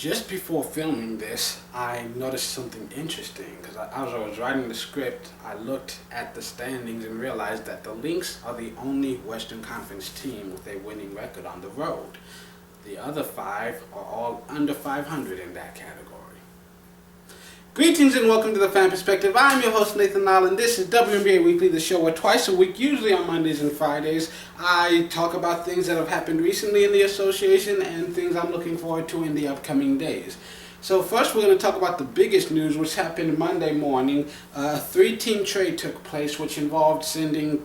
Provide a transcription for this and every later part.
Just before filming this, I noticed something interesting because as I was writing the script, I looked at the standings and realized that the Lynx are the only Western Conference team with a winning record on the road. The other five are all under 500 in that category. Greetings and welcome to the Fan Perspective. I'm your host Nathan Nall, and this is WNBA Weekly, the show where twice a week, usually on Mondays and Fridays, I talk about things that have happened recently in the association and things I'm looking forward to in the upcoming days. So first we're going to talk about the biggest news, which happened Monday morning. A three-team trade took place, which involved sending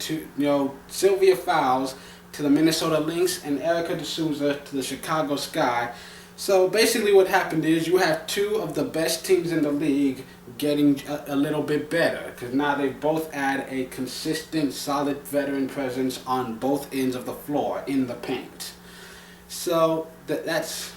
Sylvia Fowles to the Minnesota Lynx and Erika Souza to the Chicago Sky. So basically what happened is you have two of the best teams in the league getting a little bit better because now they both add a consistent, solid veteran presence on both ends of the floor in the paint. So that's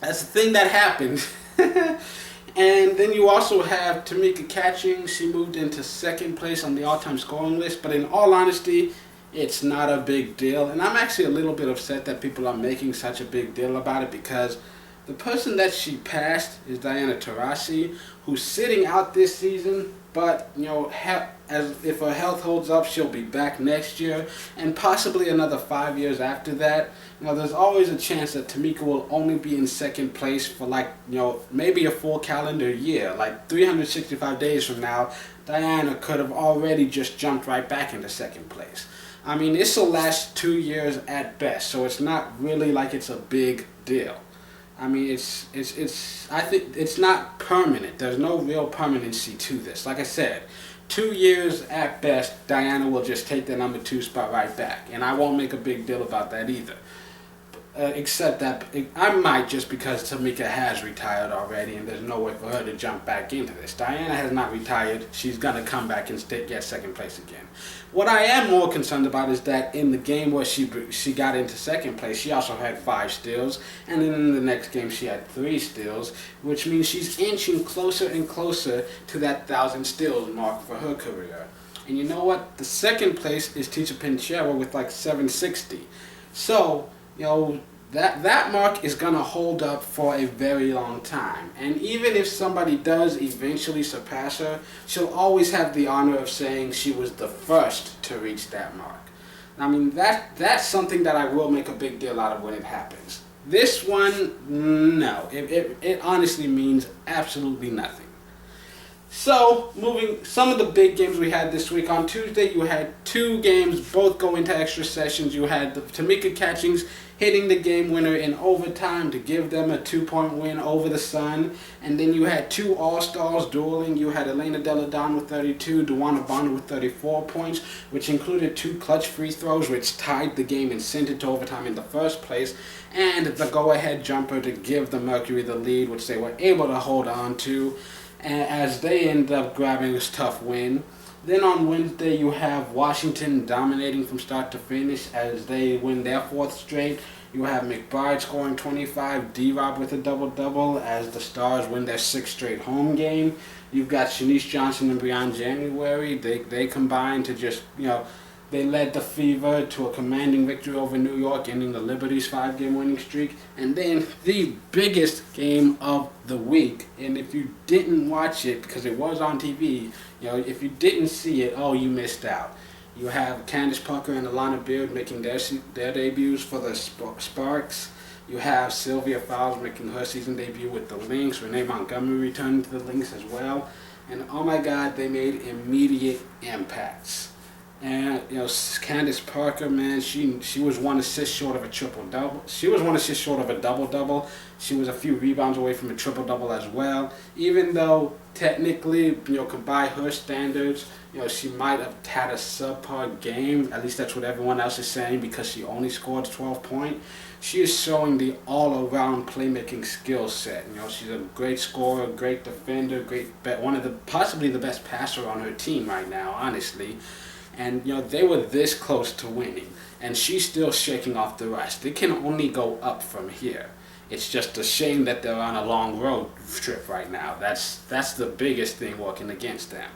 the thing that happened. And then you also have Tamika Catchings. She moved into second place on the all-time scoring list, but in all honesty, it's not a big deal, and I'm actually a little bit upset that people are making such a big deal about it because the person that she passed is Diana Taurasi, who's sitting out this season, but if her health holds up, she'll be back next year and possibly another 5 years after that. There's always a chance that Tamika will only be in second place for maybe a full calendar year, like 365 days from now. Diana could have already just jumped right back into second place. I mean, this will last 2 years at best, so it's not really like it's a big deal. I mean, I think it's not permanent. There's no real permanency to this. Like I said, 2 years at best, Diana will just take the number 2 spot right back, and I won't make a big deal about that either. Except that I might, just because Tamika has retired already and there's no way for her to jump back into this. Diana has not retired. She's going to come back and get second place again. What I am more concerned about is that in the game where she got into second place, she also had 5 steals, and then in the next game she had 3 steals, which means she's inching closer and closer to that 1,000 steals mark for her career. And you know what? The second place is Teacher Pinchero with 760. So that mark is going to hold up for a very long time. And even if somebody does eventually surpass her, she'll always have the honor of saying she was the first to reach that mark. I mean, that's something that I will make a big deal out of when it happens. This one, no. It honestly means absolutely nothing. So, some of the big games we had this week. On Tuesday, you had 2 games, both go into extra sessions. You had the Tamika Catchings hitting the game winner in overtime to give them a 2-point win over the Sun. And then you had 2 All-Stars dueling. You had Elena Delle Donne with 32, DeWanna Bonner with 34 points, which included 2 clutch free throws, which tied the game and sent it to overtime in the first place, and the go-ahead jumper to give the Mercury the lead, which they were able to hold on to, as they end up grabbing this tough win. Then on Wednesday, you have Washington dominating from start to finish as they win their 4th straight. You have McBride scoring 25, D-Rob with a double-double as the Stars win their 6th straight home game. You've got Shanice Johnson and Breon January. They combined to just, they led the Fever to a commanding victory over New York, ending the Liberty's 5-game winning streak. And then the biggest game of the week, and if you didn't watch it because it was on TV, if you didn't see it, you missed out. You have Candace Parker and Alana Beard making their debuts for the Sparks. You have Sylvia Fowles making her season debut with the Lynx. Renee Montgomery returning to the Lynx as well. And oh my God, they made immediate impacts. And Candace Parker, man, she was 1 assist short of a triple-double. She was 1 assist short of a double-double. She was a few rebounds away from a triple-double as well. Even though technically, by her standards, she might have had a subpar game. At least that's what everyone else is saying because she only scored 12 points. She is showing the all-around playmaking skill set. She's a great scorer, great defender, possibly the best passer on her team right now, honestly. And they were this close to winning, and she's still shaking off the rust. It can only go up from here. It's just a shame that they're on a long road trip right now. That's the biggest thing working against them.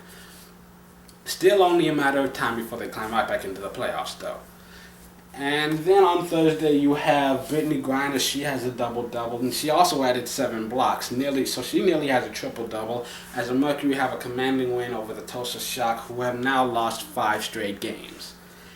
Still only a matter of time before they climb right back into the playoffs, though. And then on Thursday you have Brittany Griner. She has a double-double, and she also added 7 blocks, so she nearly has a triple-double. As the Mercury have a commanding win over the Tulsa Shock, who have now lost 5 straight games.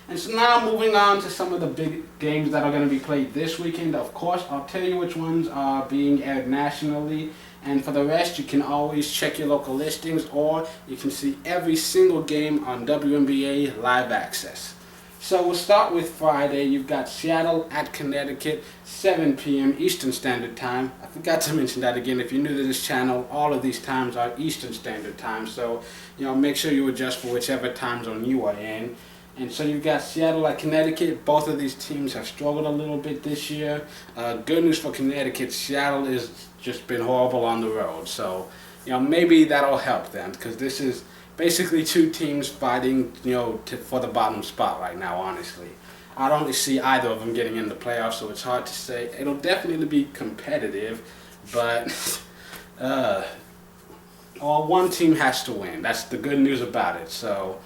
And so now moving on to some of the big games that are going to be played this weekend. Of course, I'll tell you which ones are being aired nationally. And for the rest, you can always check your local listings, or you can see every single game on WNBA Live Access. So we'll start with Friday. You've got Seattle at Connecticut, 7 p.m. Eastern Standard Time. I forgot to mention that again. If you're new to this channel, all of these times are Eastern Standard Time. So, make sure you adjust for whichever time zone you are in. And so you've got Seattle at Connecticut. Both of these teams have struggled a little bit this year. Good news for Connecticut, Seattle has just been horrible on the road. So, maybe that'll help them, because this is basically 2 teams fighting, for the bottom spot right now, honestly. I don't really see either of them getting in the playoffs, so it's hard to say. It'll definitely be competitive, but one team has to win. That's the good news about it. So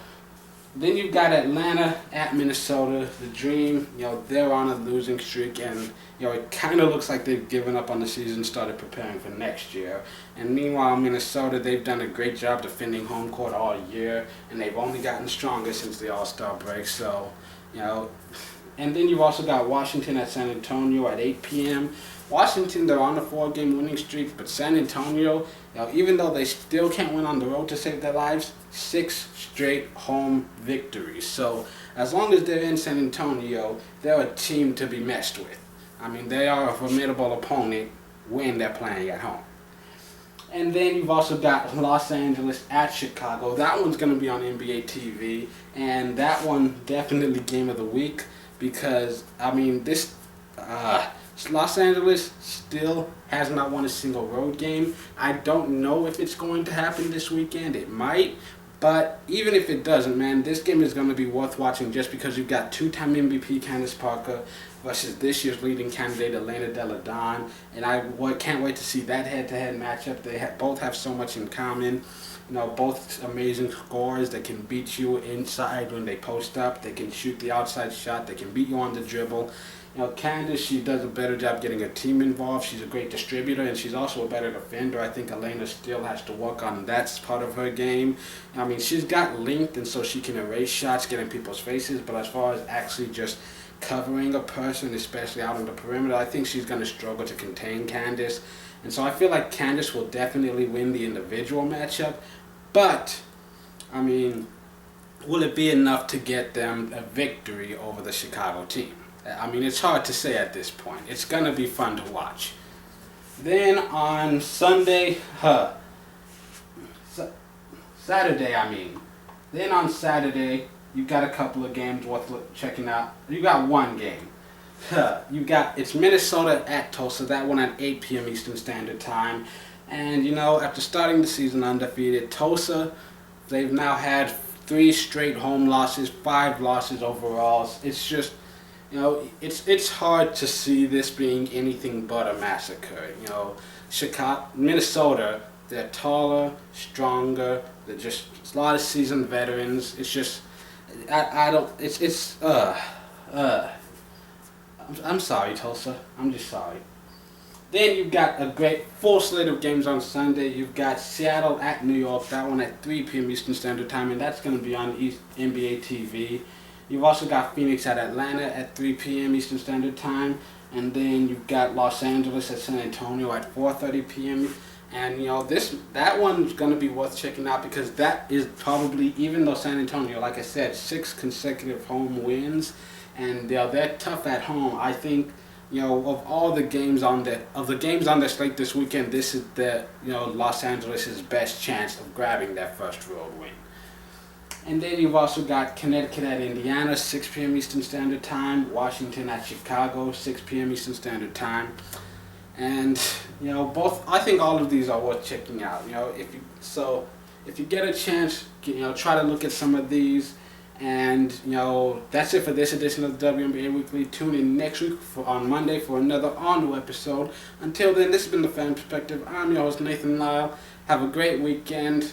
then you've got Atlanta at Minnesota. The Dream, they're on a losing streak, and it kind of looks like they've given up on the season, started preparing for next year. And meanwhile, Minnesota, they've done a great job defending home court all year, and they've only gotten stronger since the All-Star break. So, and then you've also got Washington at San Antonio at 8 p.m. Washington, they're on a 4-game winning streak, but San Antonio, even though they still can't win on the road to save their lives, 6 straight home victories. So as long as they're in San Antonio, they're a team to be messed with. I mean, they are a formidable opponent when they're playing at home. And then you've also got Los Angeles at Chicago. That one's going to be on NBA TV, and that one definitely game of the week, because, this Los Angeles still has not won a single road game. I don't know if it's going to happen this weekend. It might. But even if it doesn't, man, this game is going to be worth watching, just because you've got 2-time MVP Candace Parker versus this year's leading candidate Elena Delle Donne. And I can't wait to see that head-to-head matchup. They both have so much in common. Both amazing scorers that can beat you inside when they post up. They can shoot the outside shot. They can beat you on the dribble. Candace, she does a better job getting her team involved. She's a great distributor, and she's also a better defender. I think Elena still has to work on that part of her game. She's got length, and so she can erase shots, get in people's faces, but as far as actually just covering a person, especially out on the perimeter, I think she's going to struggle to contain Candace. And so I feel like Candace will definitely win the individual matchup, but, will it be enough to get them a victory over the Chicago team? It's hard to say at this point. It's going to be fun to watch. Then on Sunday, Saturday, Then on Saturday, you've got a couple of games worth checking out. You got one game. It's Minnesota at Tulsa, that one at 8 p.m. Eastern Standard Time. And, after starting the season undefeated, Tulsa, they've now had 3 straight home losses, 5 losses overall. It's just, it's hard to see this being anything but a massacre. Minnesota, they're taller, stronger, they're just a lot of seasoned veterans. It's just, I'm sorry, Tulsa. I'm just sorry. Then you've got a great full slate of games on Sunday. You've got Seattle at New York, that one at 3 p.m. Eastern Standard Time, and that's going to be on NBA TV. You've also got Phoenix at Atlanta at 3 p.m. Eastern Standard Time, and then you've got Los Angeles at San Antonio at 4:30 p.m. And that one's going to be worth checking out, because that is probably, even though San Antonio, like I said, 6 consecutive home wins, and they're tough at home. I think, of all the games on the slate this weekend, this is Los Angeles' best chance of grabbing that first road win. And then you've also got Connecticut at Indiana, 6 p.m. Eastern Standard Time. Washington at Chicago, 6 p.m. Eastern Standard Time. And, I think all of these are worth checking out. If you get a chance, try to look at some of these. And, that's it for this edition of the WNBA Weekly. Tune in next week on Monday for another all-new episode. Until then, this has been The Fan Perspective. I'm your host, Nathan Lyle. Have a great weekend.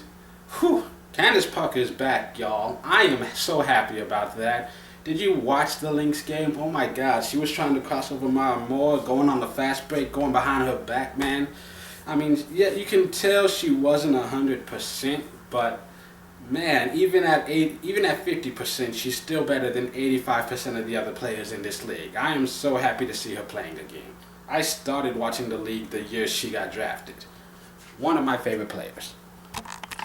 Whew. Candace Parker is back, y'all. I am so happy about that. Did you watch the Lynx game? Oh my God, she was trying to cross over Mara Moore, going on the fast break, going behind her back, man. I mean, yeah, you can tell she wasn't 100%, but man, even at 50%, she's still better than 85% of the other players in this league. I am so happy to see her playing again. I started watching the league the year she got drafted. One of my favorite players.